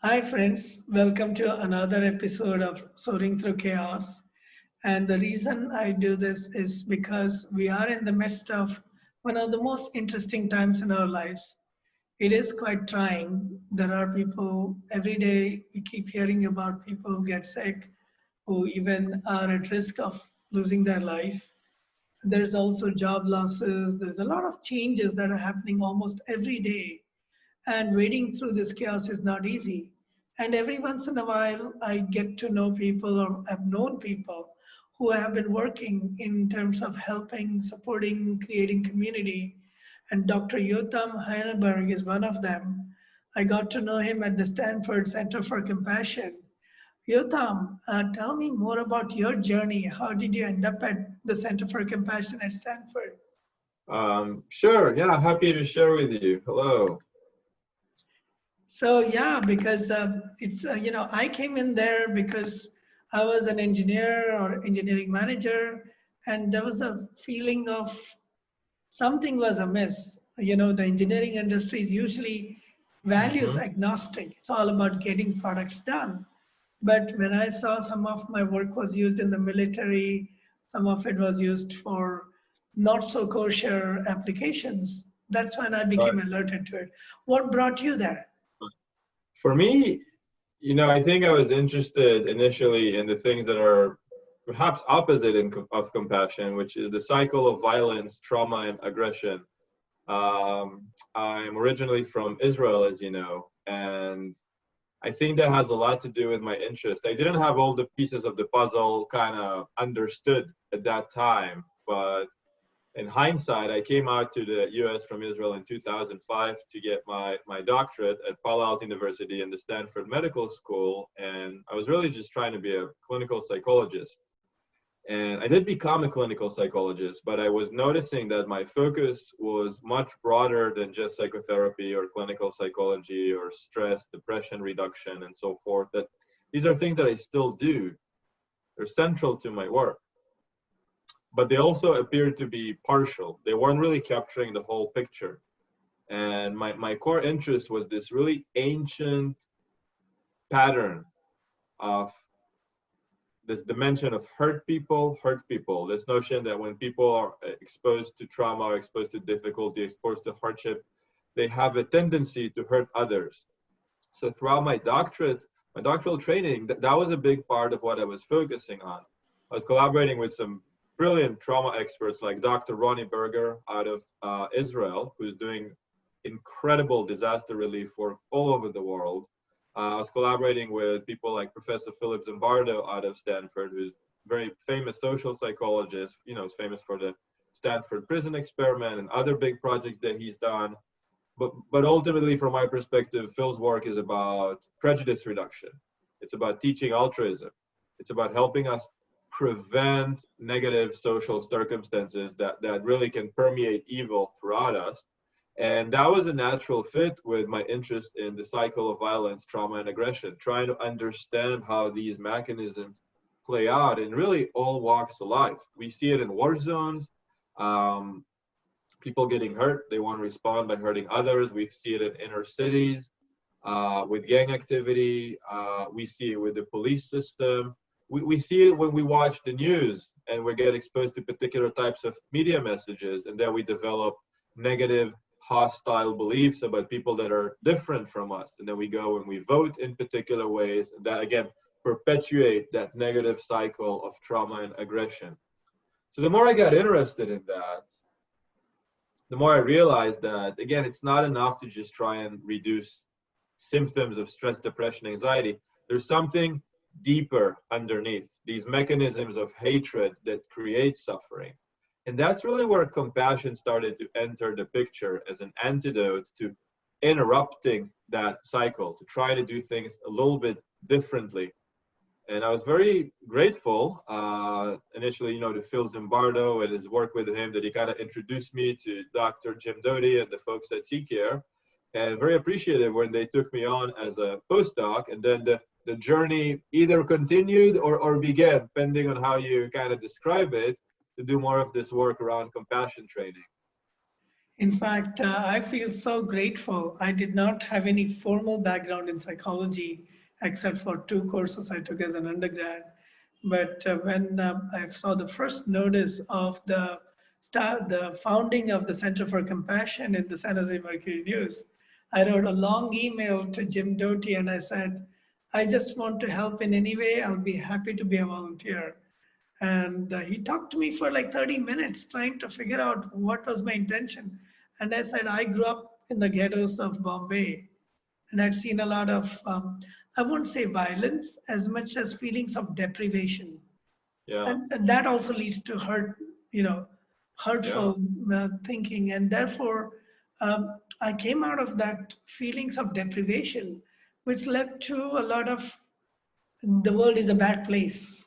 Hi, friends. Welcome to another episode of Soaring Through Chaos. And the reason I do this is because we are in the midst of one of the most interesting times in our lives. It is quite trying. There are people every day, we keep hearing about people who get sick, who even are at risk of losing their life. There's also job losses. There's a lot of changes that are happening almost every day, and wading through this chaos is not easy. And every once in a while, I get to know people or have known people who have been working in terms of helping, supporting, creating community. And Dr. Yotam Heineberg is one of them. I got to know him at the Stanford Center for Compassion. Yotam, tell me more about your journey. How did you end up at the Center for Compassion at Stanford? Sure. Yeah, happy to share with you. Hello. So yeah, because I came in there because I was an engineer or engineering manager, and there was a feeling of something was amiss. The engineering industry is usually values hmm agnostic. It's all about getting products done. But when I saw some of my work was used in the military, some of it was used for not so kosher applications, that's when I became Right. alerted to it. What brought you there? For me, I think I was interested initially in the things that are perhaps opposite of compassion, which is the cycle of violence, trauma, and aggression. I'm originally from Israel, as you know, and I think that has a lot to do with my interest. I didn't have all the pieces of the puzzle kind of understood at that time, but in hindsight, I came out to the US from Israel in 2005 to get my doctorate at Palo Alto University and the Stanford Medical School. And I was really just trying to be a clinical psychologist. And I did become a clinical psychologist, but I was noticing that my focus was much broader than just psychotherapy or clinical psychology or stress, depression reduction, and so forth. That these are things that I still do. They're central to my work, but they also appeared to be partial. They weren't really capturing the whole picture. And my core interest was this really ancient pattern of this dimension of hurt people, this notion that when people are exposed to trauma, or exposed to difficulty, exposed to hardship, they have a tendency to hurt others. So throughout my doctoral training, that was a big part of what I was focusing on. I was collaborating with some brilliant trauma experts like Dr. Ronnie Berger out of Israel, who's doing incredible disaster relief work all over the world. I was collaborating with people like Professor Philip Zimbardo out of Stanford, who's a very famous social psychologist, is famous for the Stanford prison experiment and other big projects that he's done. But ultimately, from my perspective, Phil's work is about prejudice reduction. It's about teaching altruism. It's about helping us prevent negative social circumstances that really can permeate evil throughout us. And that was a natural fit with my interest in the cycle of violence, trauma, and aggression, trying to understand how these mechanisms play out in really all walks of life. We see it in war zones. Um, People getting hurt, they want to respond by hurting others. We see it in inner cities with gang activity. We see it with the police system. We see it when we watch the news and we get exposed to particular types of media messages, and then we develop negative, hostile beliefs about people that are different from us. And then we go and we vote in particular ways that, again, perpetuate that negative cycle of trauma and aggression. So the more I got interested in that, the more I realized that, again, it's not enough to just try and reduce symptoms of stress, depression, anxiety. There's something deeper underneath these mechanisms of hatred that create suffering. And that's really where compassion started to enter the picture as an antidote to interrupting that cycle, to try to do things a little bit differently. And I was very grateful initially, to Phil Zimbardo and his work with him, that he kind of introduced me to Dr. Jim Doty and the folks at CCARE, and very appreciative when they took me on as a postdoc. And then the journey either continued or began, depending on how you kind of describe it, to do more of this work around compassion training. In fact, I feel so grateful. I did not have any formal background in psychology except for two courses I took as an undergrad. But when I saw the first notice of the founding of the Center for Compassion in the San Jose Mercury News, I wrote a long email to Jim Doty and I said, I just want to help in any way. I'll be happy to be a volunteer. And he talked to me for like 30 minutes trying to figure out what was my intention. And I said, I grew up in the ghettos of Bombay and I'd seen a lot of, I won't say violence as much as feelings of deprivation. Yeah, And that also leads to yeah, hurtful thinking. And therefore, I came out of that feelings of deprivation, which led to a lot of the world is a bad place.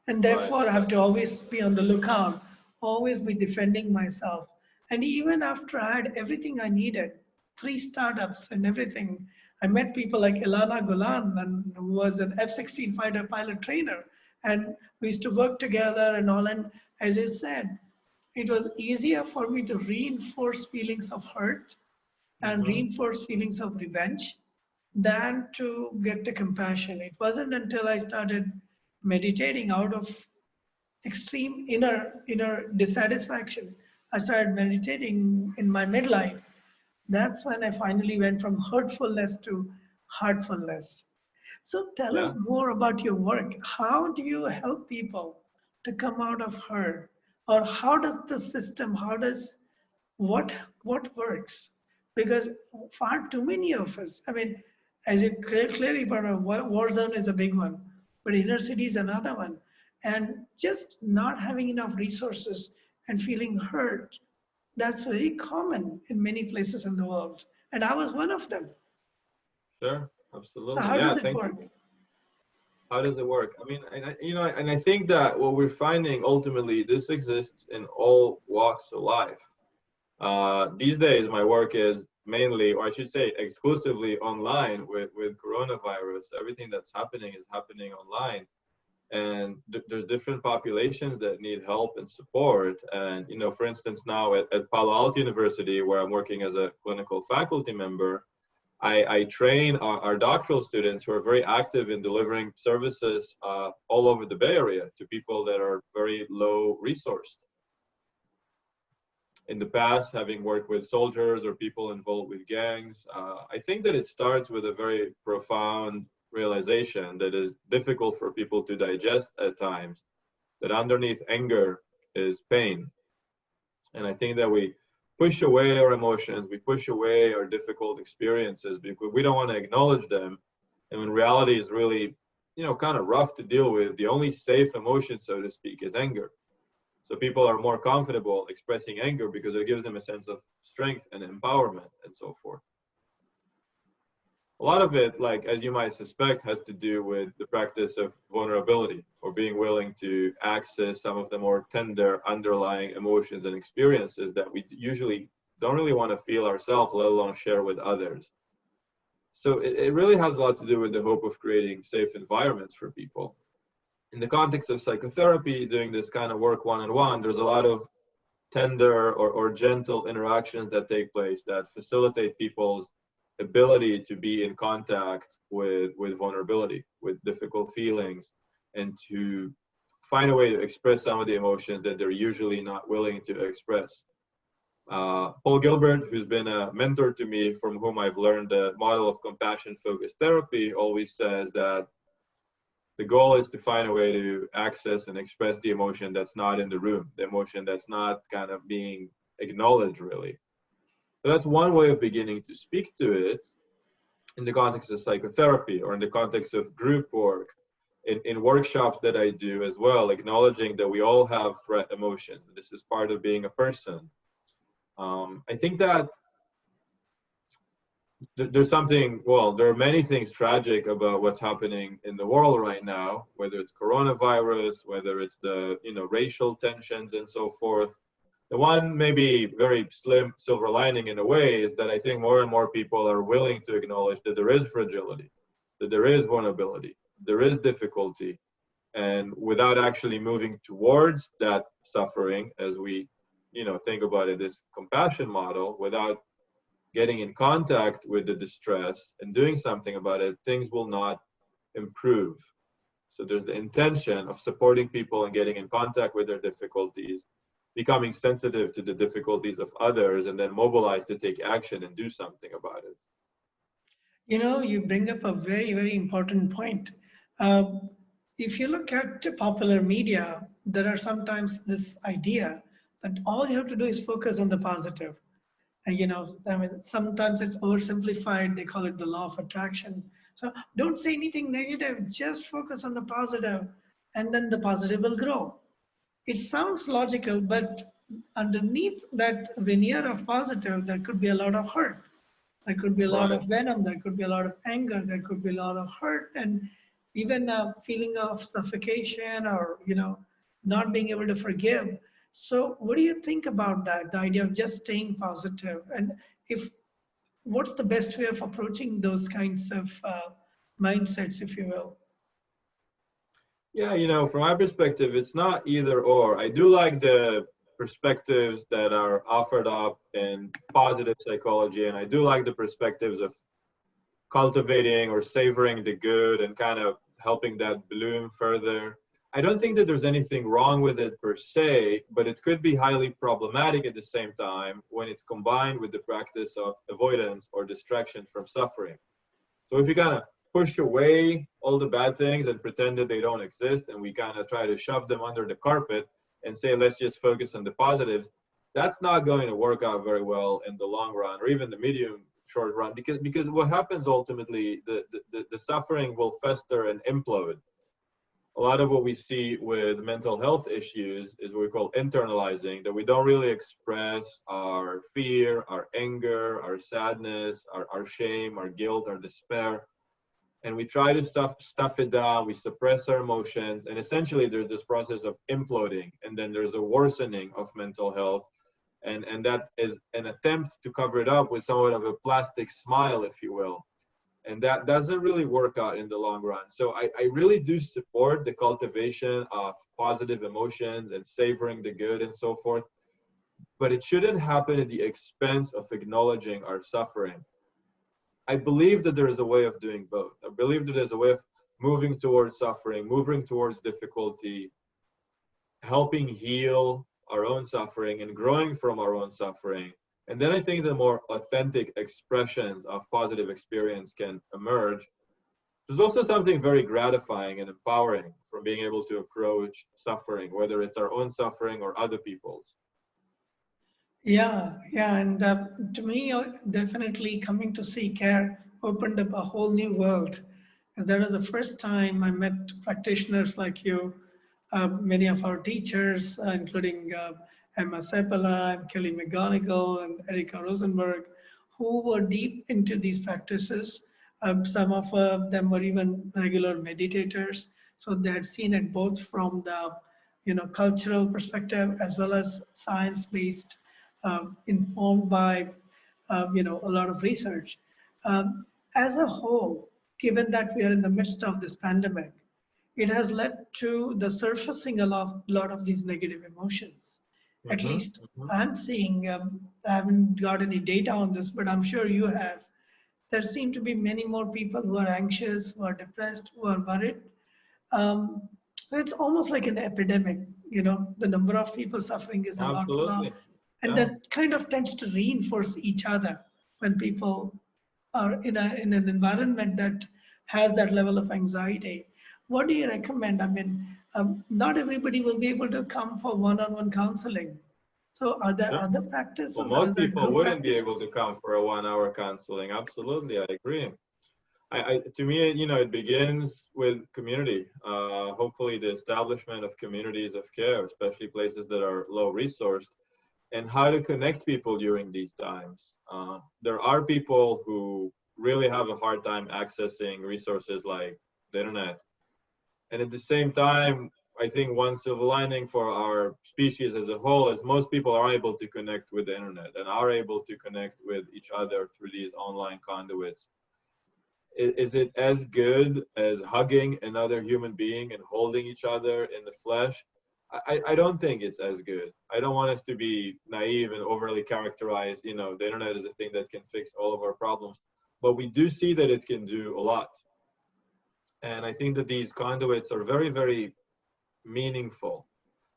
And right. therefore, I have to always be on the lookout, always be defending myself. And even after I had everything I needed, three startups and everything, I met people like Ilana Golan, and who was an F-16 fighter pilot trainer. And we used to work together and all. And as you said, it was easier for me to reinforce feelings of hurt and Mm-hmm. reinforce feelings of revenge than to get the compassion. It wasn't until I started meditating out of extreme inner dissatisfaction. I started meditating in my midlife. That's when I finally went from hurtfulness to heartfulness. So tell us Yeah. more about your work. How do you help people to come out of hurt? Or how does the system, how does what what works? Because far too many of us, I mean, as you clearly put out, war zone is a big one, but inner city is another one. And just not having enough resources and feeling hurt, that's very common in many places in the world. And I was one of them. Sure. So Absolutely. how Yeah. does it Thank work? you. How does it work? I mean, and I think that what we're finding ultimately, this exists in all walks of life. These days, my work is mainly, or I should say, exclusively online with coronavirus. Everything that's happening is happening online, and there's different populations that need help and support. And for instance, now at Palo Alto University, where I'm working as a clinical faculty member, I train our doctoral students who are very active in delivering services all over the Bay Area to people that are very low resourced. In the past, having worked with soldiers or people involved with gangs, I think that it starts with a very profound realization that is difficult for people to digest at times, that underneath anger is pain. And I think that we push away our emotions, we push away our difficult experiences because we don't want to acknowledge them. And when reality is really, kind of rough to deal with, the only safe emotion, so to speak, is anger. So people are more comfortable expressing anger because it gives them a sense of strength and empowerment and so forth. A lot of it, like as you might suspect, has to do with the practice of vulnerability or being willing to access some of the more tender underlying emotions and experiences that we usually don't really want to feel ourselves, let alone share with others. So it really has a lot to do with the hope of creating safe environments for people. In the context of psychotherapy, doing this kind of work one-on-one, there's a lot of tender or gentle interactions that take place that facilitate people's ability to be in contact with vulnerability, with difficult feelings, and to find a way to express some of the emotions that they're usually not willing to express. Paul Gilbert, who's been a mentor to me, from whom I've learned the model of compassion-focused therapy, always says that the goal is to find a way to access and express the emotion that's not in the room, the emotion that's not kind of being acknowledged, really. So that's one way of beginning to speak to it in the context of psychotherapy or in the context of group work, in workshops that I do as well, acknowledging that we all have threat emotions. This is part of being a person. I think that there's something, well, there are many things tragic about what's happening in the world right now, whether it's coronavirus, whether it's the, racial tensions and so forth. The one maybe very slim silver lining in a way is that I think more and more people are willing to acknowledge that there is fragility, that there is vulnerability, there is difficulty. And without actually moving towards that suffering, as we think about it, this compassion model, without getting in contact with the distress and doing something about it, things will not improve. So there's the intention of supporting people and getting in contact with their difficulties, becoming sensitive to the difficulties of others, and then mobilize to take action and do something about it. You bring up a very, very important point. Uh, if you look at popular media, there are sometimes this idea that all you have to do is focus on the positive. And I mean, sometimes it's oversimplified. They call it the law of attraction. So don't say anything negative, just focus on the positive, and then the positive will grow. It sounds logical, but underneath that veneer of positive, there could be a lot of hurt. There could be a lot Right. of venom. There could be a lot of anger. There could be a lot of hurt, and even a feeling of suffocation, or not being able to forgive. So, what do you think about that? The idea of just staying positive, and if what's the best way of approaching those kinds of mindsets, if you will? Yeah, from my perspective, it's not either or. I do like the perspectives that are offered up in positive psychology, and I do like the perspectives of cultivating or savoring the good and kind of helping that bloom further. I don't think that there's anything wrong with it per se, but it could be highly problematic at the same time when it's combined with the practice of avoidance or distraction from suffering. So if you kind of push away all the bad things and pretend that they don't exist, and we kind of try to shove them under the carpet and say, let's just focus on the positives, that's not going to work out very well in the long run, or even the medium short run, because what happens ultimately, the suffering will fester and implode. A lot of what we see with mental health issues is what we call internalizing, that we don't really express our fear, our anger, our sadness, our shame, our guilt, our despair. And we try to stuff it down, we suppress our emotions, and essentially there's this process of imploding, and then there's a worsening of mental health. And that is an attempt to cover it up with somewhat of a plastic smile, if you will. And that doesn't really work out in the long run. So I really do support the cultivation of positive emotions and savoring the good and so forth, but it shouldn't happen at the expense of acknowledging our suffering. I believe that there is a way of doing both. I believe that there's a way of moving towards suffering, moving towards difficulty, helping heal our own suffering and growing from our own suffering. And then I think the more authentic expressions of positive experience can emerge. There's also something very gratifying and empowering from being able to approach suffering, whether it's our own suffering or other people's. Yeah, yeah, and to me, definitely coming to CCARE opened up a whole new world. And that was the first time I met practitioners like you, many of our teachers, including Emma Seppala and Kelly McGonigal and Erika Rosenberg, who were deep into these practices. Some of them were even regular meditators, so they had seen it both from the cultural perspective as well as science-based, informed by a lot of research. As a whole, given that we are in the midst of this pandemic, it has led to the surfacing a lot of these negative emotions. At Mm-hmm, least mm-hmm. I'm seeing, I haven't got any data on this, but I'm sure you have. There seem to be many more people who are anxious, who are depressed, who are worried. Um, it's almost like an epidemic. The number of people suffering is a lot now. Absolutely. And Yeah. that kind of tends to reinforce each other when people are in an environment that has that level of anxiety. What do you recommend? I mean, not everybody will be able to come for one-on-one counseling. So are there Sure. other Well, practices? Are most there people group wouldn't be able practices? to come for a 1 hour counseling. Absolutely, I agree. To me, it begins with community. Hopefully, the establishment of communities of care, especially places that are low resourced, and how to connect people during these times. There are people who really have a hard time accessing resources like the internet. And at the same time, I think one silver lining for our species as a whole is most people are able to connect with the internet and are able to connect with each other through these online conduits. Is it as good as hugging another human being and holding each other in the flesh? I don't think it's as good. I don't want us to be naive and overly characterize, you know, the internet is a thing that can fix all of our problems, but we do see that it can do a lot. And I think that these conduits are very, very meaningful.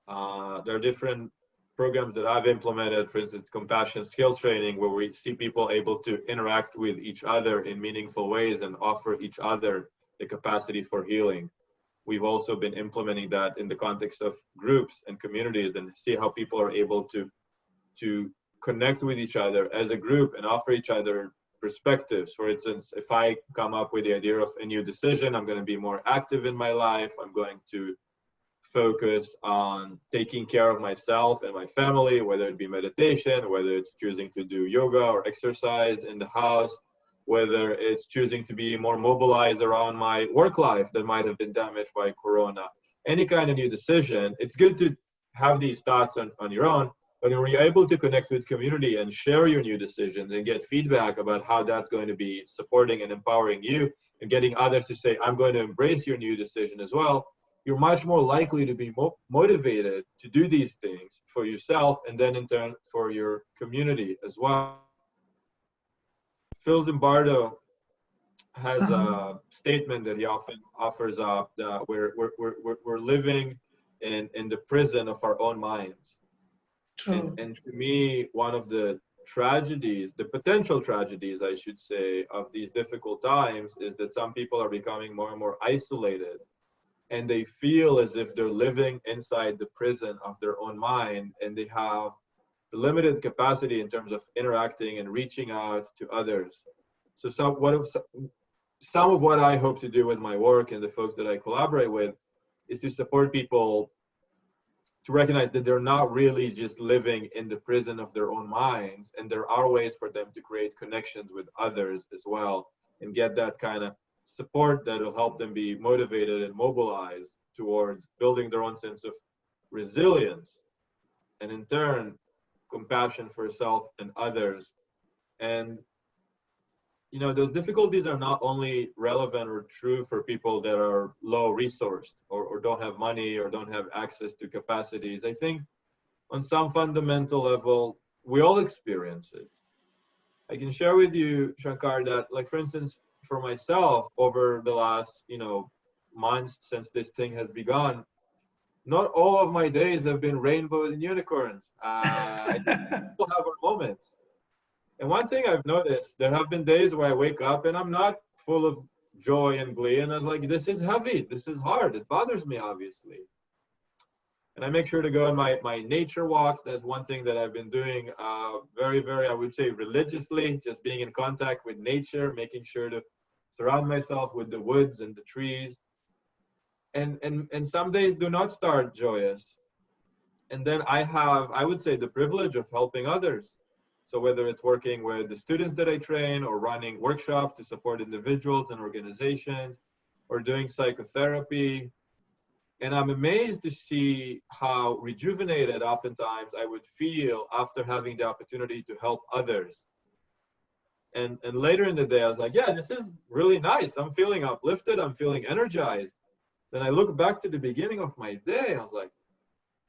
There are different programs that I've implemented, for instance, compassion skills training, where we see people able to interact with each other in meaningful ways and offer each other the capacity for healing. We've also been implementing that in the context of groups and communities and see how people are able to connect with each other as a group and offer each other perspectives. For instance, if I come up with the idea of a new decision, I'm going to be more active in my life. I'm going to focus on taking care of myself and my family, whether it be meditation, whether it's choosing to do yoga or exercise in the house, whether it's choosing to be more mobilized around my work life that might have been damaged by Corona. Any kind of new decision, it's good to have these thoughts on your own, but when you're able to connect with community and share your new decisions and get feedback about how that's going to be supporting and empowering you and getting others to say, I'm going to embrace your new decision as well, you're much more likely to be motivated to do these things for yourself and then in turn for your community as well. Phil Zimbardo has a statement that he often offers up that we're living in the prison of our own minds. True. And to me, one of the tragedies, the potential tragedies, I should say, of these difficult times is that some people are becoming more and more isolated. And they feel as if they're living inside the prison of their own mind, and they have the limited capacity in terms of interacting and reaching out to others. So some of what I hope to do with my work and the folks that I collaborate with is to support people to recognize that they're not really just living in the prison of their own minds, and there are ways for them to create connections with others as well and get that kind of support that will help them be motivated and mobilized towards building their own sense of resilience and in turn compassion for self and others. And you know, those difficulties are not only relevant or true for people that are low resourced or don't have money or don't have access to capacities. I think on some fundamental level we all experience it. I can share with you, Shankar, that, like, for instance, for myself, over the last, months since this thing has begun, not all of my days have been rainbows and unicorns. I still have our moments. And one thing I've noticed, there have been days where I wake up and I'm not full of joy and glee. And I was like, this is heavy. This is hard. It bothers me, obviously. And I make sure to go on my nature walks. That's one thing that I've been doing very, very, I would say, religiously, just being in contact with nature, making sure to surround myself with the woods and the trees. And some days do not start joyous. And then I would say, the privilege of helping others. So whether it's working with the students that I train or running workshops to support individuals and organizations or doing psychotherapy. And I'm amazed to see how rejuvenated oftentimes I would feel after having the opportunity to help others. And later in the day, I was like, yeah, this is really nice. I'm feeling uplifted. I'm feeling energized. Then I look back to the beginning of my day. I was like,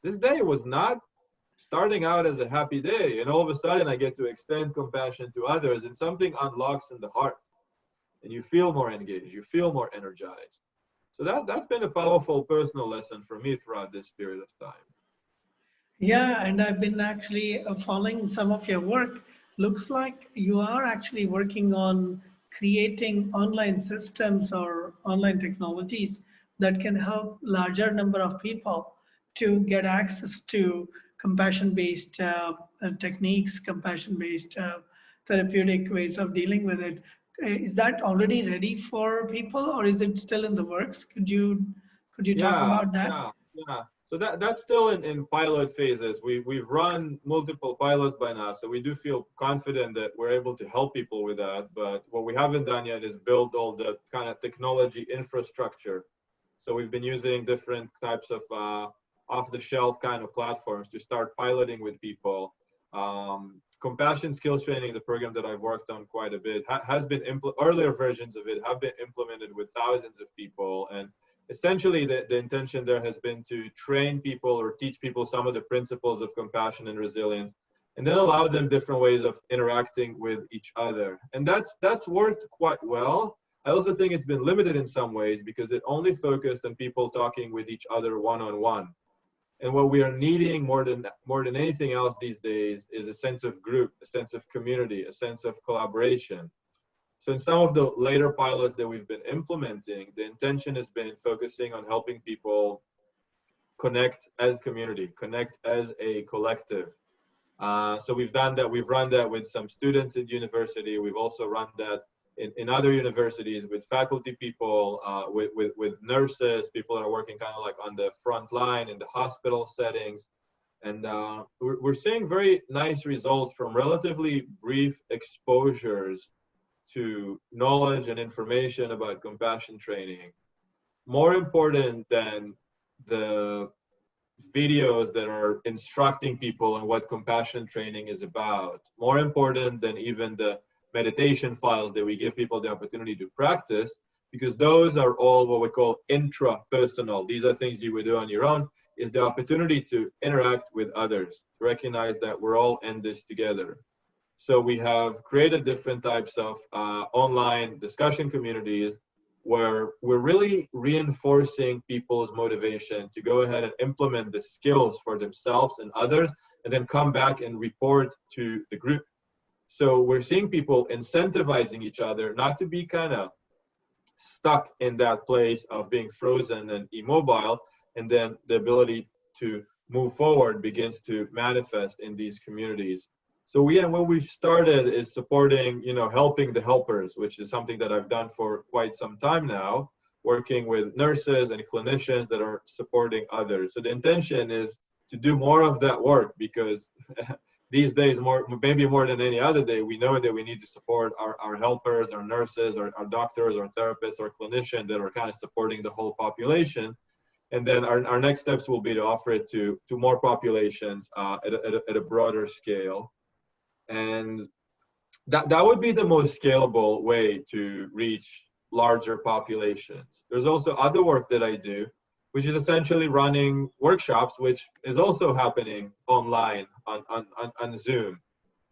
this day was not starting out as a happy day. And all of a sudden I get to extend compassion to others and something unlocks in the heart and you feel more engaged, you feel more energized. So that's been a powerful personal lesson for me throughout this period of time. Yeah, and I've been actually following some of your work. Looks like you are actually working on creating online systems or online technologies that can help larger number of people to get access to compassion-based techniques, compassion-based therapeutic ways of dealing with it. Is that already ready for people, or is it still in the works? Could you talk about that? Yeah. So that's still in pilot phases. We've run multiple pilots by now, so we do feel confident that we're able to help people with that. But what we haven't done yet is build all the kind of technology infrastructure. So we've been using different types of off-the-shelf kind of platforms to start piloting with people. Compassion skills training, the program that I've worked on quite a bit, has been earlier versions of it have been implemented with thousands of people, and essentially the intention there has been to train people or teach people some of the principles of compassion and resilience, and then allow them different ways of interacting with each other. And that's worked quite well. I also think it's been limited in some ways because it only focused on people talking with each other one-on-one. And what we are needing more than anything else these days is a sense of group, a sense of community, a sense of collaboration. So in some of the later pilots that we've been implementing, the intention has been focusing on helping people connect as community, connect as a collective. So we've done that. We've run that with some students at university. We've also run that in other universities with faculty people, with nurses, people that are working kind of like on the front line in the hospital settings. And we're seeing very nice results from relatively brief exposures to knowledge and information about compassion training. More important than the videos that are instructing people on what compassion training is about, more important than even the meditation files that we give people the opportunity to practice, because those are all what we call intrapersonal. These are things you would do on your own, is the opportunity to interact with others, to recognize that we're all in this together. So we have created different types of online discussion communities where we're really reinforcing people's motivation to go ahead and implement the skills for themselves and others, and then come back and report to the group. So we're seeing people incentivizing each other not to be kind of stuck in that place of being frozen and immobile, and then the ability to move forward begins to manifest in these communities. So what we've started is supporting, helping the helpers, which is something that I've done for quite some time now, working with nurses and clinicians that are supporting others. So the intention is to do more of that work, because these days, maybe more than any other day, we know that we need to support our helpers, our nurses, our doctors, our therapists, our clinicians that are kind of supporting the whole population. And then our next steps will be to offer it to more populations at a broader scale. And that would be the most scalable way to reach larger populations. There's also other work that I do, which is essentially running workshops, which is also happening online on Zoom.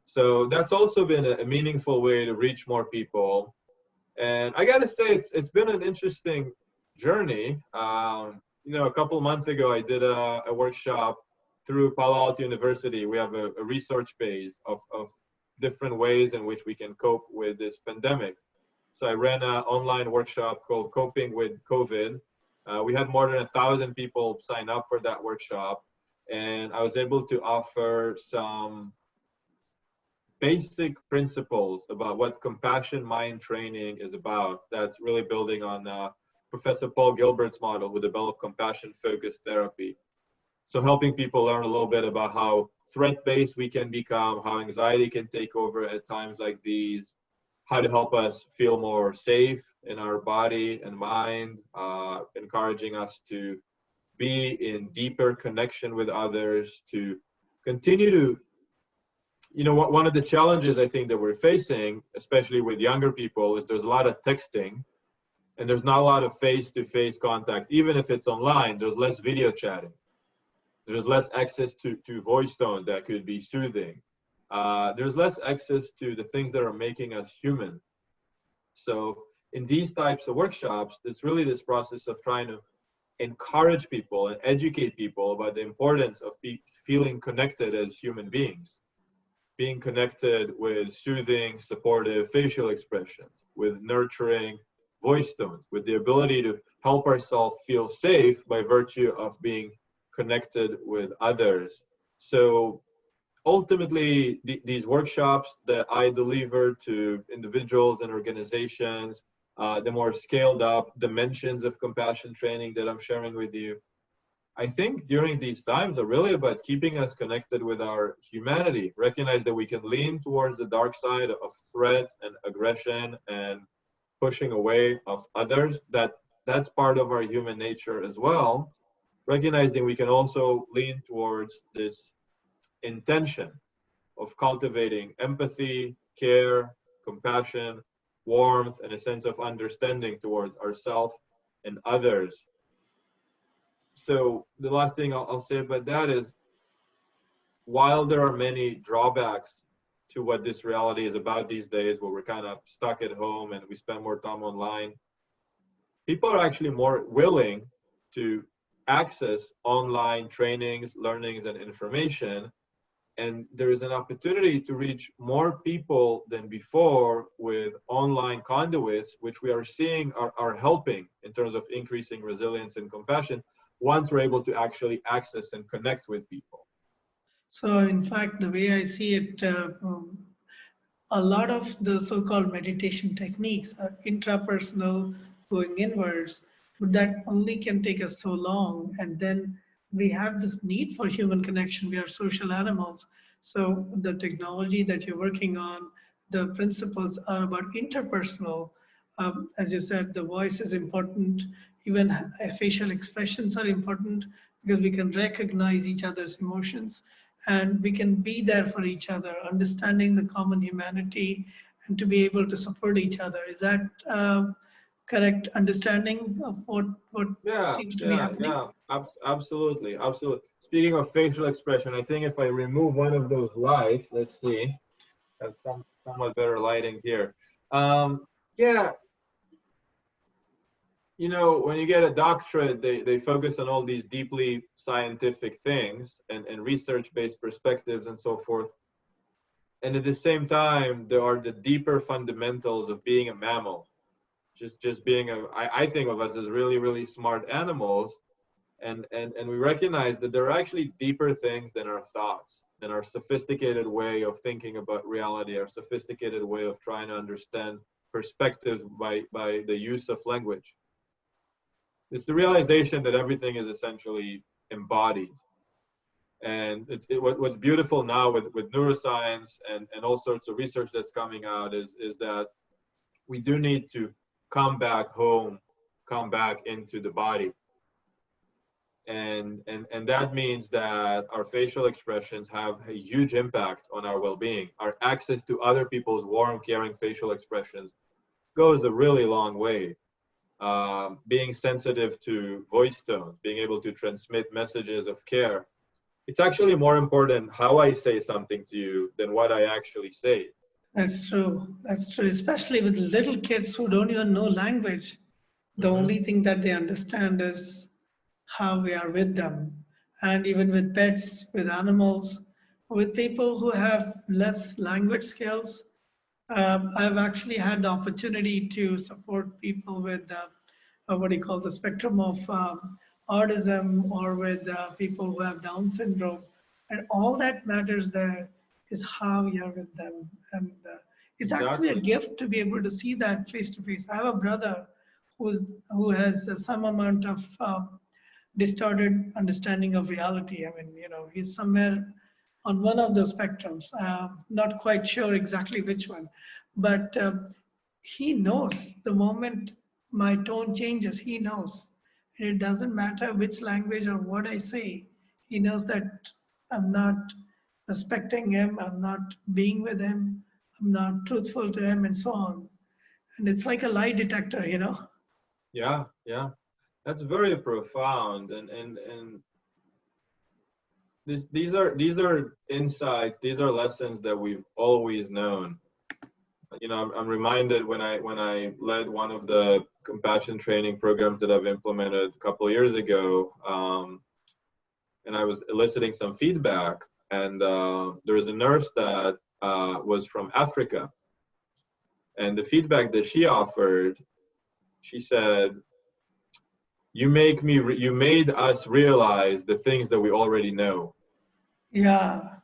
So that's also been a meaningful way to reach more people. And I gotta say, it's been an interesting journey. A couple of months ago, I did a workshop through Palo Alto University. We have a research base of different ways in which we can cope with this pandemic. So I ran an online workshop called Coping with COVID. We had more than 1,000 people sign up for that workshop, and I was able to offer some basic principles about what compassion mind training is about. That's really building on Professor Paul Gilbert's model, who developed compassion-focused therapy. So helping people learn a little bit about how threat-based we can become, how anxiety can take over at times like these, how to help us feel more safe in our body and mind, encouraging us to be in deeper connection with others, to continue to, one of the challenges I think that we're facing, especially with younger people, is there's a lot of texting and there's not a lot of face-to-face contact. Even if it's online, there's less video chatting. There's less access to voice tone that could be soothing. There's less access to the things that are making us human. So in these types of workshops, it's really this process of trying to encourage people and educate people about the importance of feeling connected as human beings, being connected with soothing, supportive facial expressions, with nurturing voice tones, with the ability to help ourselves feel safe by virtue of being connected with others. So ultimately, these workshops that I deliver to individuals and organizations, the more scaled up dimensions of compassion training that I'm sharing with you, I think during these times are really about keeping us connected with our humanity, recognize that we can lean towards the dark side of threat and aggression and pushing away of others. That's part of our human nature as well. Recognizing we can also lean towards this intention of cultivating empathy, care, compassion, warmth, and a sense of understanding towards ourselves and others. so the last thing I'll say about that is, while there are many drawbacks to what this reality is about these days, where we're kind of stuck at home and we spend more time online, people are actually more willing to access online trainings, learnings, and information. And there is an opportunity to reach more people than before with online conduits, which we are seeing are helping in terms of increasing resilience and compassion once we're able to actually access and connect with people. So, in fact, the way I see it, a lot of the so-called meditation techniques are intrapersonal, going inwards, but that only can take us so long. And then we have this need for human connection. We are social animals. So the technology that you're working on, the principles are about interpersonal. As you said, the voice is important. Even facial expressions are important because we can recognize each other's emotions and we can be there for each other, understanding the common humanity and to be able to support each other. Is that correct understanding of what Yeah, seems to be yeah, happening? yeah, absolutely, absolutely. Speaking of facial expression, I think if I remove one of those lights, let's see, have somewhat better lighting here. Yeah, when you get a doctorate, they focus on all these deeply scientific things and research-based perspectives and so forth. And at the same time, there are the deeper fundamentals of being a mammal. Just being I think of us as really, really smart animals. And we recognize that there are actually deeper things than our thoughts, than our sophisticated way of thinking about reality, our sophisticated way of trying to understand perspectives by the use of language. It's the realization that everything is essentially embodied. And what's beautiful now with neuroscience and all sorts of research that's coming out is that we do need to come back home, come back into the body. And that means that our facial expressions have a huge impact on our well-being. Our access to other people's warm, caring facial expressions goes a really long way. Being sensitive to voice tone, being able to transmit messages of care. It's actually more important how I say something to you than what I actually say. That's true. That's true, especially with little kids who don't even know language. The Mm-hmm. only thing that they understand is how we are with them. And even with pets, with animals, with people who have less language skills, I've actually had the opportunity to support people with what do you call the spectrum of autism or with people who have Down syndrome. And all that matters there is how you're with them. And it's actually a Exactly. gift to be able to see that face to face. I have a brother who has some amount of distorted understanding of reality. I mean, he's somewhere on one of those spectrums. Not quite sure exactly which one, but he knows the moment my tone changes, he knows. And it doesn't matter which language or what I say. He knows that I'm not respecting him, I'm not being with him, I'm not truthful to him, and so on. And it's like a lie detector. Yeah, yeah. That's very profound. And these are insights, these are lessons that we've always known. I'm reminded when I led one of the compassion training programs that I've implemented a couple of years ago, and I was eliciting some feedback, and there was a nurse that was from Africa, and the feedback that she offered, she said, "You made us realize the things that we already know." Yeah.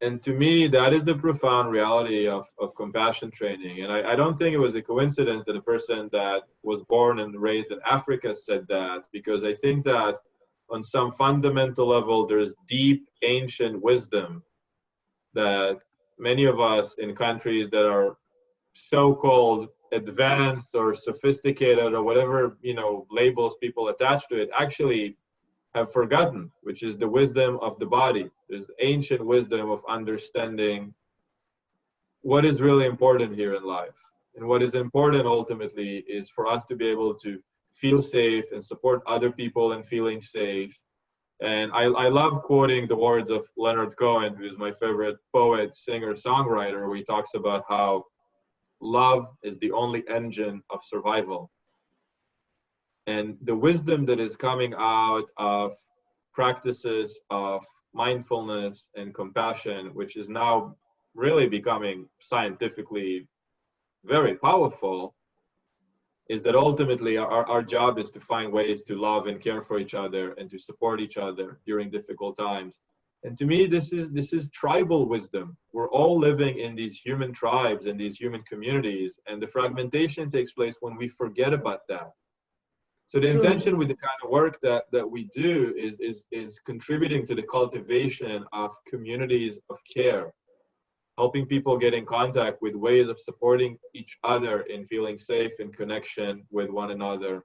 And to me, that is the profound reality of compassion training. And I don't think it was a coincidence that a person that was born and raised in Africa said that, because I think that on some fundamental level, there's deep ancient wisdom that many of us in countries that are so-called advanced or sophisticated or whatever, labels people attach to it, actually have forgotten, which is the wisdom of the body. There's ancient wisdom of understanding what is really important here in life. And what is important ultimately is for us to be able to feel safe and support other people in feeling safe. And I love quoting the words of Leonard Cohen, who is my favorite poet, singer, songwriter, where he talks about how love is the only engine of survival. And the wisdom that is coming out of practices of mindfulness and compassion, which is now really becoming scientifically very powerful, is that ultimately our job is to find ways to love and care for each other and to support each other during difficult times. And to me, this is tribal wisdom. We're all living in these human tribes and these human communities, and the fragmentation takes place when we forget about that. So the intention with the kind of work that we do is contributing to the cultivation of communities of care, helping people get in contact with ways of supporting each other in feeling safe in connection with one another.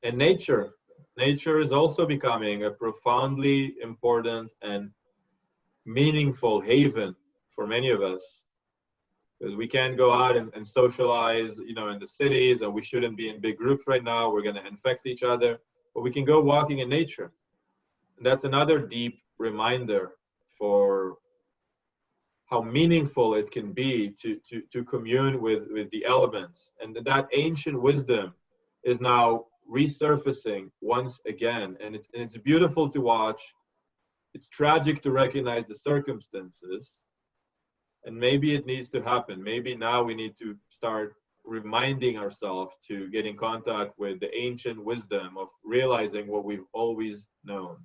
And nature is also becoming a profoundly important and meaningful haven for many of us, because we can't go out and socialize, you know, in the cities, and we shouldn't be in big groups right now. We're going to infect each other, but we can go walking in nature. And that's another deep reminder for how meaningful it can be to commune with the elements. And that ancient wisdom is now resurfacing once again. And it's beautiful to watch. It's tragic to recognize the circumstances. And maybe it needs to happen. Maybe now we need to start reminding ourselves to get in contact with the ancient wisdom of realizing what we've always known.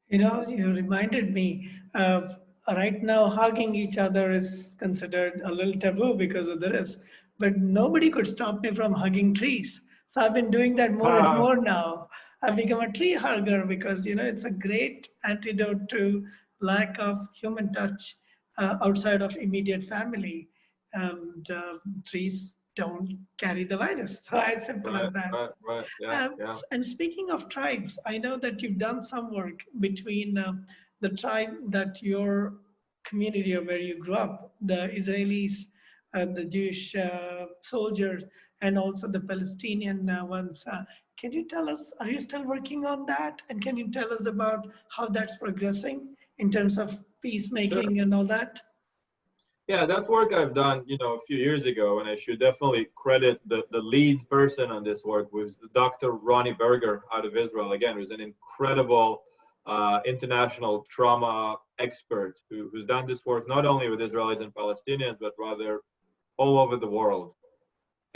You know, you reminded me of right now hugging each other is considered a little taboo because of this, but nobody could stop me from hugging trees. So I've been doing that more and more now. I've become a tree hugger because, you know, it's a great antidote to lack of human touch outside of immediate family. And trees don't carry the virus. So as simple as that. Right. Yeah, yeah. And speaking of tribes, I know that you've done some work between the tribe that your community or where you grew up, the Israelis, the Jewish soldiers, and also the Palestinian ones. Can you tell us, are you still working on that? And can you tell us about how that's progressing in terms of peacemaking and all that? Yeah, that's work I've done, you know, a few years ago, and I should definitely credit the lead person on this work, was Dr. Ronnie Berger out of Israel, again, who's an incredible international trauma expert who's done this work not only with Israelis and Palestinians, but rather all over the world.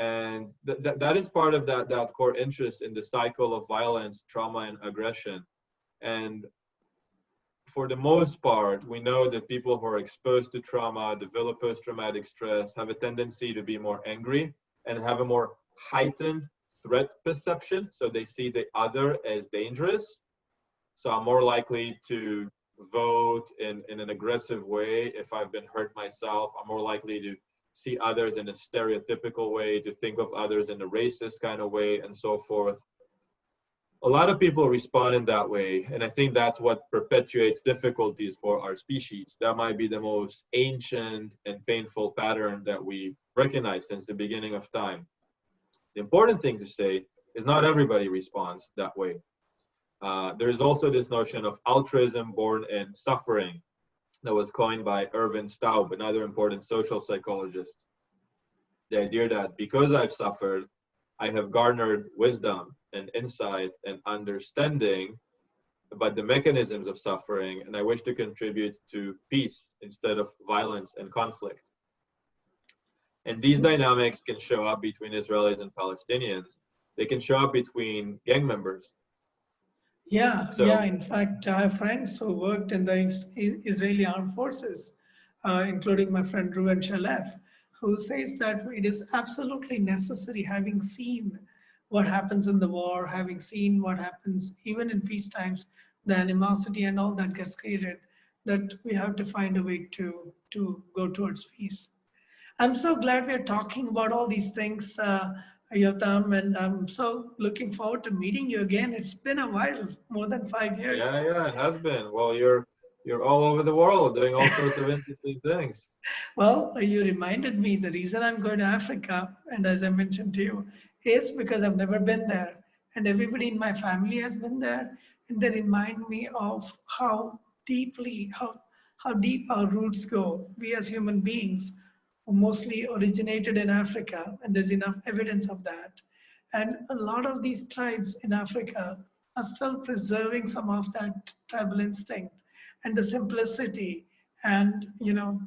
And that is part of that core interest in the cycle of violence, trauma, and aggression. And for the most part, we know that people who are exposed to trauma, develop post-traumatic stress, have a tendency to be more angry and have a more heightened threat perception. So they see the other as dangerous. So I'm more likely to vote in an aggressive way if I've been hurt myself. I'm more likely to see others in a stereotypical way, to think of others in a racist kind of way, and so forth. A lot of people respond in that way, and I think that's what perpetuates difficulties for our species. That might be the most ancient and painful pattern that we recognize since the beginning of time. The important thing to say is not everybody responds that way. There's also this notion of altruism born in suffering that was coined by Ervin Staub, another important social psychologist. The idea that because I've suffered, I have garnered wisdom and insight and understanding about the mechanisms of suffering, and I wish to contribute to peace instead of violence and conflict. And these dynamics can show up between Israelis and Palestinians. They can show up between gang members. Yeah, yeah. In fact, I have friends who worked in the Israeli armed forces, including my friend Ruben Shalef, who says that it is absolutely necessary, having seen what happens in the war, having seen what happens even in peace times, the animosity and all that gets created, that we have to find a way to go towards peace. I'm so glad we're talking about all these things, Yotam, and I'm so looking forward to meeting you again. It's been a while, more than 5 years. Yeah, it has been. Well, you're all over the world doing all sorts of interesting things. Well, you reminded me the reason I'm going to Africa, and as I mentioned to you, is because I've never been there, and everybody in my family has been there, and they remind me of how deep our roots go. We as human beings mostly originated in Africa, and there's enough evidence of that. And a lot of these tribes in Africa are still preserving some of that tribal instinct and the simplicity. And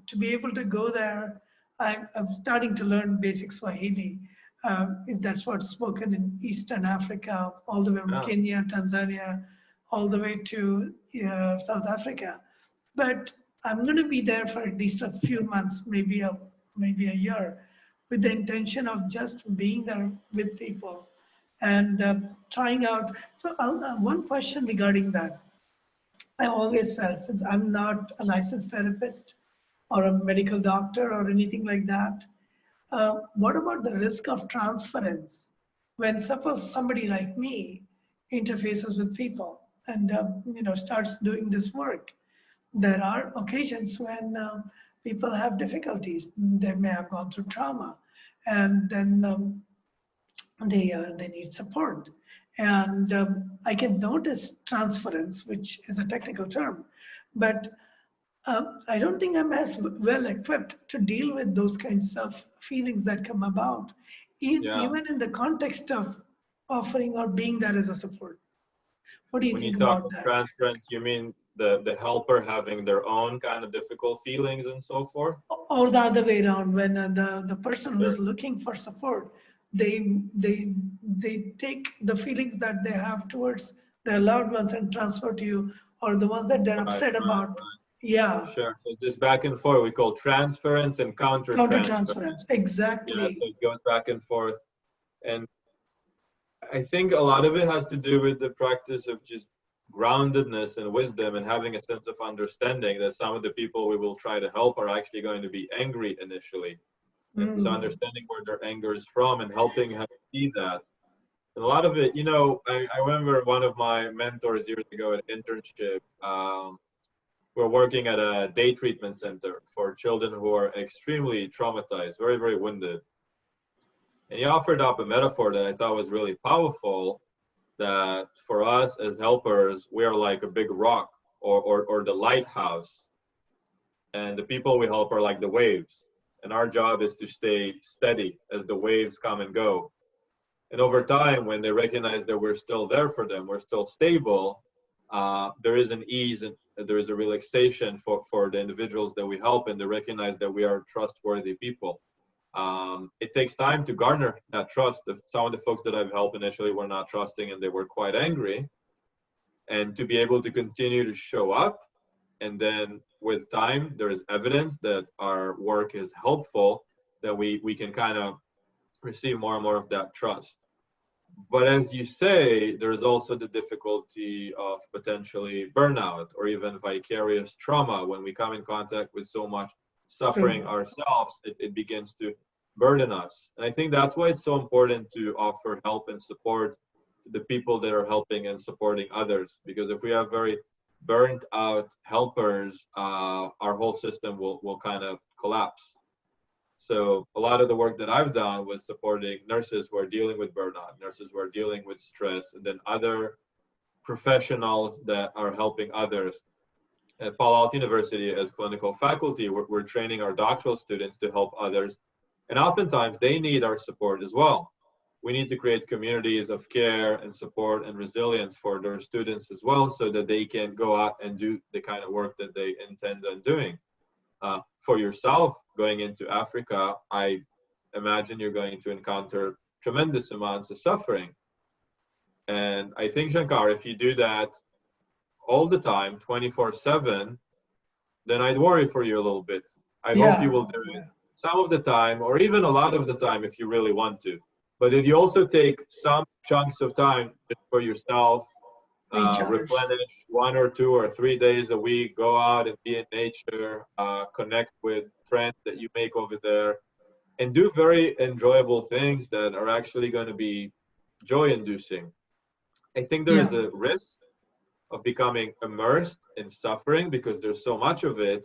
to be able to go there, I'm starting to learn basic Swahili. If that's what's spoken in Eastern Africa, all the way from Yeah. Kenya, Tanzania, all the way to South Africa. But I'm going to be there for at least a few months, maybe a year, with the intention of just being there with people and trying out. So one question regarding that. I always felt, since I'm not a licensed therapist or a medical doctor or anything like that, what about the risk of transference when suppose somebody like me interfaces with people and starts doing this work? There are occasions when people have difficulties. They may have gone through trauma, and then they need support. And I can notice transference, which is a technical term, but I don't think I'm as well equipped to deal with those kinds of feelings that come about, Yeah. even in the context of offering or being there as a support. What do you When you think talk about of that? transference, you mean the helper having their own kind of difficult feelings and so forth? Or the other way around, when the person who Sure. is looking for support, they take the feelings that they have towards their loved ones and transfer to you, or the ones that they're Right, upset right. about. Yeah, Sure. So this back and forth we call transference and counter transference. counter-transference, Yeah, so exactly. it goes back and forth. And I think a lot of it has to do with the practice of just groundedness and wisdom and having a sense of understanding that some of the people we will try to help are actually going to be angry initially. And so Mm. understanding where their anger is from and helping them see that. And a lot of it, I remember one of my mentors years ago at internship, we're working at a day treatment center for children who are extremely traumatized, very, very wounded. And he offered up a metaphor that I thought was really powerful, that for us as helpers, we are like a big rock or the lighthouse. And the people we help are like the waves. And our job is to stay steady as the waves come and go. And over time, when they recognize that we're still there for them, we're still stable, there is an ease and there is a relaxation for the individuals that we help, and they recognize that we are trustworthy people. It takes time to garner that trust. Some of the folks that I've helped initially were not trusting and they were quite angry. And to be able to continue to show up, and then with time, there is evidence that our work is helpful, that we can kind of receive more and more of that trust. But as you say, there's also the difficulty of potentially burnout or even vicarious trauma. When we come in contact with so much suffering True. ourselves, it begins to burden us. And I think that's why it's so important to offer help and support to the people that are helping and supporting others. Because if we have very burnt out helpers, our whole system will kind of collapse. So a lot of the work that I've done was supporting nurses who are dealing with burnout, nurses who are dealing with stress, and then other professionals that are helping others. At Palo Alto University, as clinical faculty, we're training our doctoral students to help others. And oftentimes they need our support as well. We need to create communities of care and support and resilience for their students as well, so that they can go out and do the kind of work that they intend on doing. For yourself, going into Africa, I imagine you're going to encounter tremendous amounts of suffering. And I think, Shankar, if you do that all the time, 24/7, then I'd worry for you a little bit. I hope you Yeah, will do it some of the time, or even a lot of the time if you really want to. But if you also take some chunks of time for yourself, recharge. replenish 1 or 2 or 3 days a week, go out and be in nature, connect with friends that you make over there, and do very enjoyable things that are actually going to be joy inducing. I think there is Yeah, a risk of becoming immersed in suffering because there's so much of it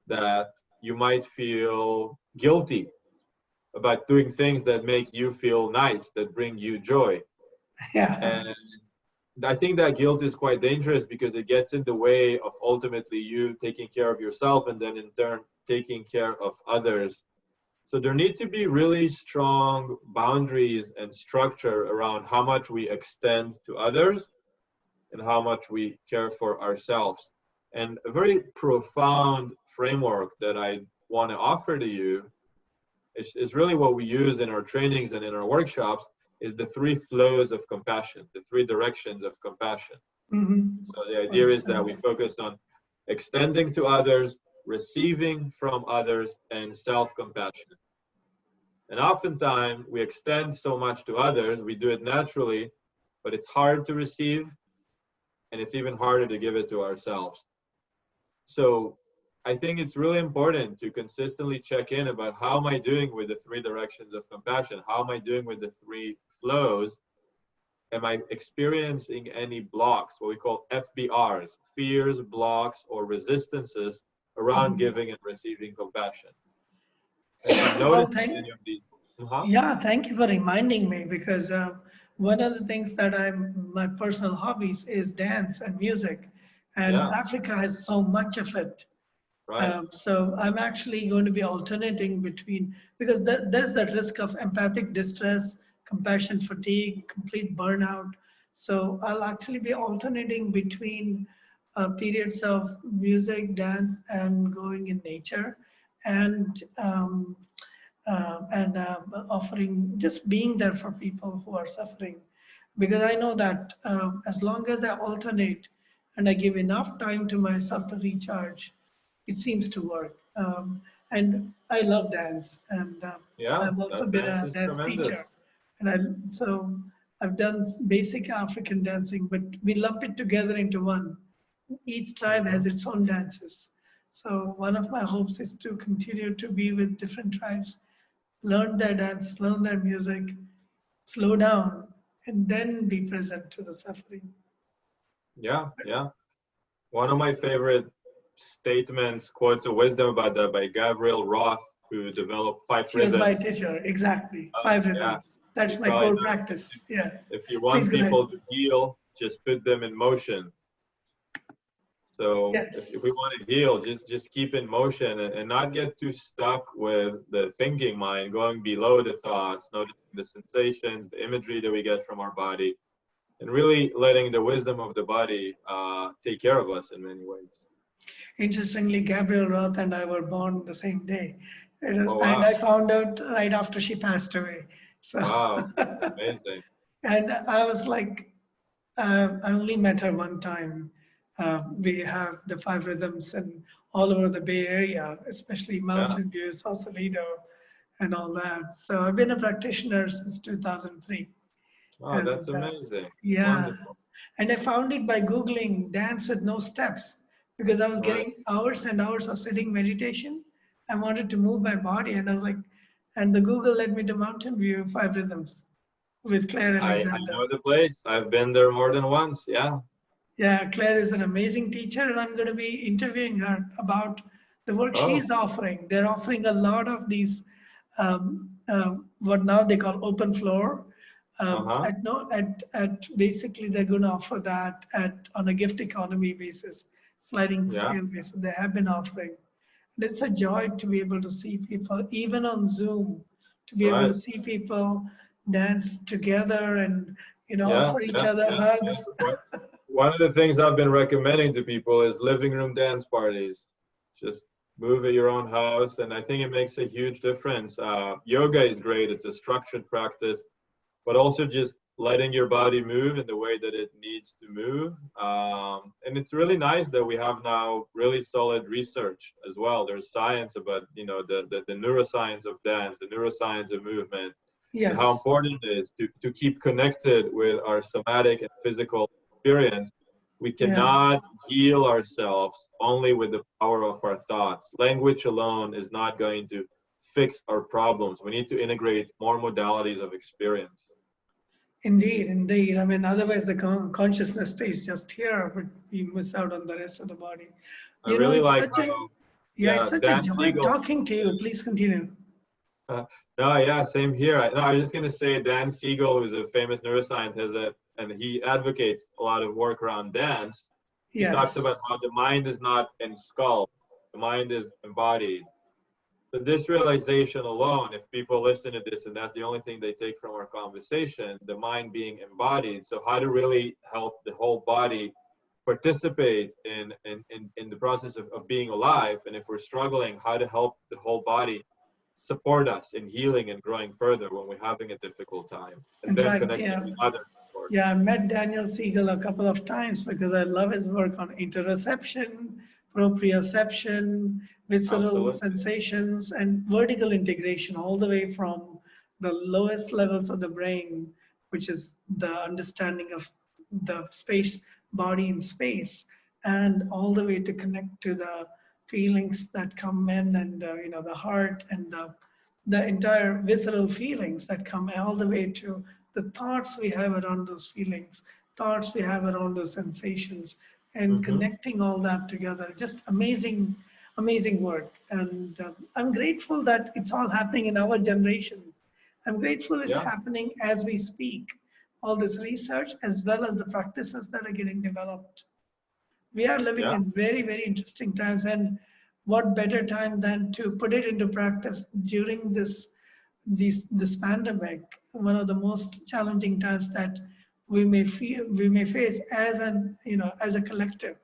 that you might feel guilty about doing things that make you feel nice, that bring you joy. Yeah. And I think that guilt is quite dangerous because it gets in the way of ultimately you taking care of yourself and then in turn taking care of others. So there need to be really strong boundaries and structure around how much we extend to others and how much we care for ourselves. And a very profound framework that I want to offer to you is really what we use in our trainings and in our workshops is the three flows of compassion, the three directions of compassion. Mm-hmm. So the idea is that we focus on extending to others, receiving from others, and self-compassion. And oftentimes we extend so much to others, we do it naturally, but it's hard to receive, and it's even harder to give it to ourselves. So I think it's really important to consistently check in about how am I doing with the three directions of compassion? How am I doing with the three flows? Am I experiencing any blocks, what we call FBRs, fears, blocks, or resistances around giving and receiving compassion? And if I'm Well, noticing any of these, yeah, thank you for reminding me because one of the things that my personal hobbies is dance and music, and yeah, Africa has so much of it. right, So I'm actually going to be alternating between, because there's that risk of empathic distress, compassion fatigue, complete burnout. So I'll actually be alternating between periods of music, dance, and going in nature, and offering, just being there for people who are suffering. Because I know that as long as I alternate and I give enough time to myself to recharge, it seems to work. And I love dance, and yeah, I've also that been dance a is dance teacher. tremendous. So I've done basic African dancing, but we lump it together into one. Each tribe has its own dances. So one of my hopes is to continue to be with different tribes, learn their dance, learn their music, slow down, and then be present to the suffering. Yeah, yeah. One of my favorite statements, quotes of wisdom about that by Gabriel Roth, who developed five She was my rhythms. teacher, exactly. Five Yeah, rhythms. That's you my probably core know. practice. Yeah. If you Please want go ahead. people to heal, just put them in motion. So if we Yes. want to heal, just keep in motion and not get too stuck with the thinking mind, going below the thoughts, noticing the sensations, the imagery that we get from our body, and really letting the wisdom of the body take care of us in many ways. Interestingly, Gabrielle Roth and I were born the same day. Oh And wow, I found out right after she passed away. So, wow, amazing. and I was like, I only met her one time. We have the five rhythms and all over the Bay Area, especially Yeah, Mountain View, Sausalito, and all that. So I've been a practitioner since 2003. wow, that's And amazing. It's yeah, wonderful. and I found it by Googling dance with no steps because I was Right. getting hours and hours of sitting meditation. I wanted to move my body, and I was like, and the Google led me to Mountain View Five Rhythms with Claire I Alexander. know the place. I've been there more than once. Yeah. Yeah, Claire is an amazing teacher, and I'm going to be interviewing her about the work Oh. she's offering. They're offering a lot of these, what now they call open floor. Uh-huh. At no, at basically they're going to offer that at on a gift economy basis, sliding Yeah. scale basis. They have been offering. And it's a joy to be able to see people, even on Zoom, to be able to Right. see people dance together and Yeah. offer each Yeah. other Yeah. Yeah. hugs. One of the things I've been recommending to people is living room dance parties. Just move at your own house, and I think it makes a huge difference. Yoga is great; it's a structured practice, but also just letting your body move in the way that it needs to move. And it's really nice that we have now really solid research as well. There's science about the neuroscience of dance, the neuroscience of movement, and how Yes. important it is to keep connected with our somatic and physical experience. We Yeah. cannot heal ourselves only with the power of our thoughts. Language alone is not going to fix our problems. We need to integrate more modalities of experience. Indeed, indeed. I mean, otherwise the consciousness stays just here, but we miss out on the rest of the body. I really It's like such a how, yeah, it's yeah, such a Dan joy Siegel talking to you. Please continue. No, yeah, same here. No, I was just going to say Dan Siegel, who's a famous neuroscientist, and he advocates a lot of work around dance. He talks Yes. about how the mind is not in skull, the mind is embodied. So this realization alone, if people listen to this and that's the only thing they take from our conversation, the mind being embodied. So how to really help the whole body participate in the process of being alive. And if we're struggling, how to help the whole body support us in healing and growing further when we're having a difficult time. And In then fact, connecting yeah. with others, of course. Yeah, I met Daniel Siegel a couple of times because I love his work on interoception, proprioception, visceral Absolutely. sensations, and vertical integration, all the way from the lowest levels of the brain, which is the understanding of the space, body in space, and all the way to connect to the feelings that come in, and the heart and the entire visceral feelings that come all the way to the thoughts we have around those feelings, thoughts we have around those sensations, and Mm-hmm. connecting all that together. Just amazing, amazing work. And I'm grateful that it's all happening in our generation. I'm grateful it's Yeah, happening as we speak. All this research, as well as the practices that are getting developed. We are living yeah, in very, very interesting times. And what better time than to put it into practice during this pandemic, one of the most challenging times that we may face as as a collective.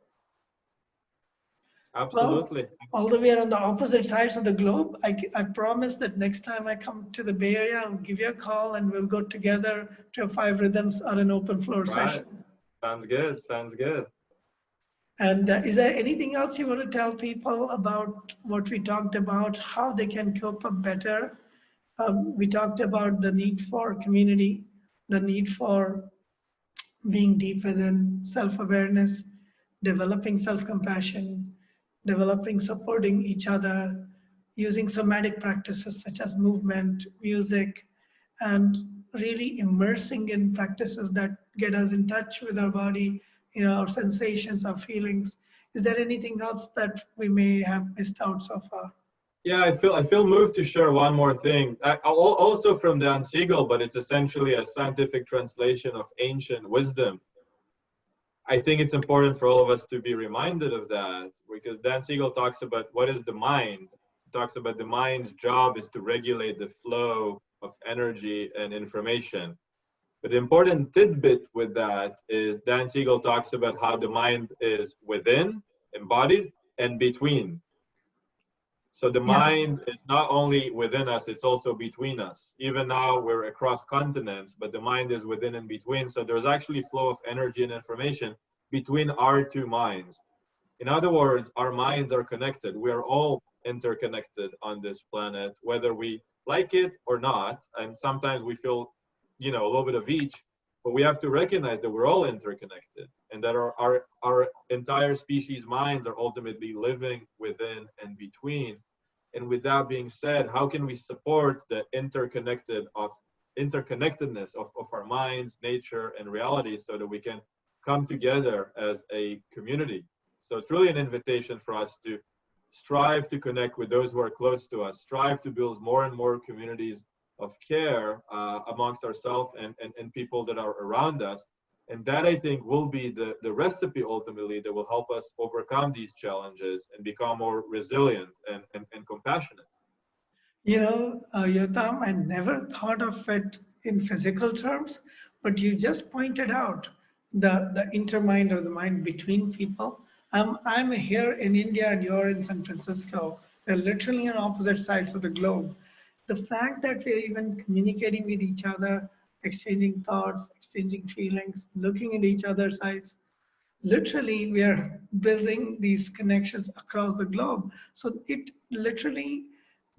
Well, absolutely. although we are on the opposite sides of the globe, I promise that next time I come to the Bay Area, I'll give you a call and we'll go together to a Five Rhythms or an open floor Right. session. Sounds good. Sounds good. And is there anything else you want to tell people about what we talked about, how they can cope up better? We talked about the need for community, the need for being deep within self-awareness, developing self-compassion, developing supporting each other, using somatic practices such as movement, music, and really immersing in practices that get us in touch with our body, our sensations, our feelings. Is there anything else that we may have missed out so far? Yeah, I feel moved to share one more thing. Also from Dan Siegel, but it's essentially a scientific translation of ancient wisdom. I think it's important for all of us to be reminded of that because Dan Siegel talks about what is the mind. He talks about the mind's job is to regulate the flow of energy and information. But the important tidbit with that is Dan Siegel talks about how the mind is within, embodied, and between. So the Yeah, mind is not only within us, it's also between us. Even now we're across continents, but the mind is within and between. So there's actually flow of energy and information between our two minds. In other words, our minds are connected. We are all interconnected on this planet, whether we like it or not. And sometimes we feel, a little bit of each, but we have to recognize that we're all interconnected and that our entire species minds are ultimately living within and between. And with that being said, how can we support the interconnectedness of our minds, nature, and reality so that we can come together as a community? So it's really an invitation for us to strive to connect with those who are close to us, strive to build more and more communities of care amongst ourselves and people that are around us. And that, I think, will be the recipe ultimately that will help us overcome these challenges and become more resilient and compassionate. Yotam, I never thought of it in physical terms, but you just pointed out the intermind or the mind between people. I'm here in India and you're in San Francisco. We're literally on opposite sides of the globe. The fact that we're even communicating with each other, exchanging thoughts, exchanging feelings, looking at each other's eyes, literally we are building these connections across the globe. So it literally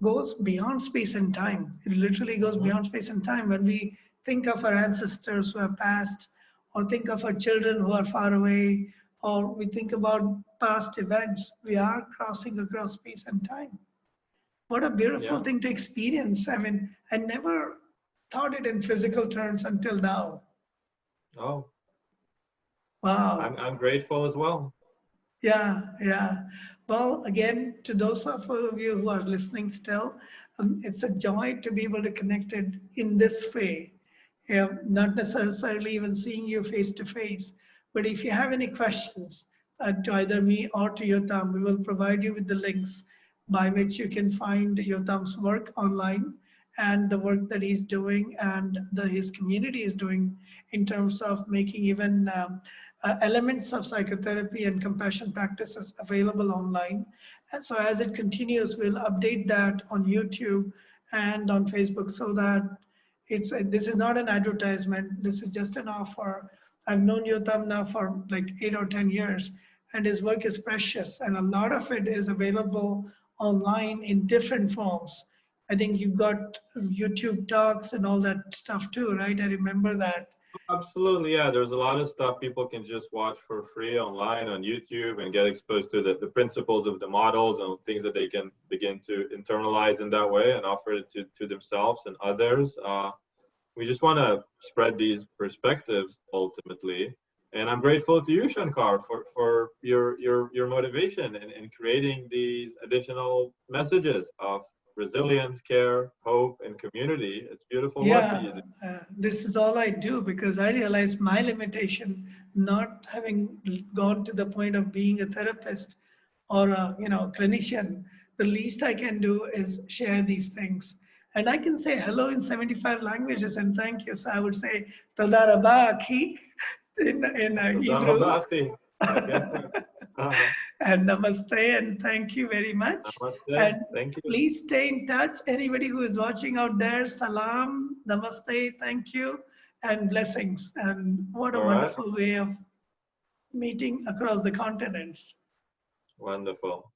goes beyond space and time. It literally goes Mhm. beyond space and time. When we think of our ancestors who have passed, or think of our children who are far away, or we think about past events, we are crossing across space and time. What a beautiful Yeah. thing to experience. I mean, I never thought it in physical terms until now. Oh, I'm Wow. I'm grateful as well. Yeah, yeah. Well, again, to those of you who are listening still, it's a joy to be able to connect it in this way. Not necessarily even seeing you face to face. But if you have any questions to either me or to Yotam, we will provide you with the links by which you can find Yotam's work online and the work that he's doing and his community is doing in terms of making even elements of psychotherapy and compassion practices available online. And so as it continues, we'll update that on YouTube and on Facebook so that this is not an advertisement. This is just an offer. I've known Yotam now for like 8 or 10 years, and his work is precious, and a lot of it is available online in different forms. I think you've got YouTube talks and all that stuff too, right? I remember that. Absolutely, yeah. There's a lot of stuff people can just watch for free online on YouTube and get exposed to the principles of the models and things that they can begin to internalize in that way and offer it to themselves and others. We just want to spread these perspectives ultimately. And I'm grateful to you, Shankar, for your motivation in creating these additional messages of resilience, care, hope, and community. It's beautiful work that you do. This is all I do because I realize my limitation, not having gone to the point of being a therapist or a clinician. The least I can do is share these things. And I can say hello in 75 languages and thank you. So I would say Toda rabba akhi in Hebrew. And namaste and thank you very much. Namaste. And thank you. Please stay in touch. Anybody who is watching out there, salam, namaste, thank you, and blessings. And what a wonderful way of meeting across the continents. Wonderful.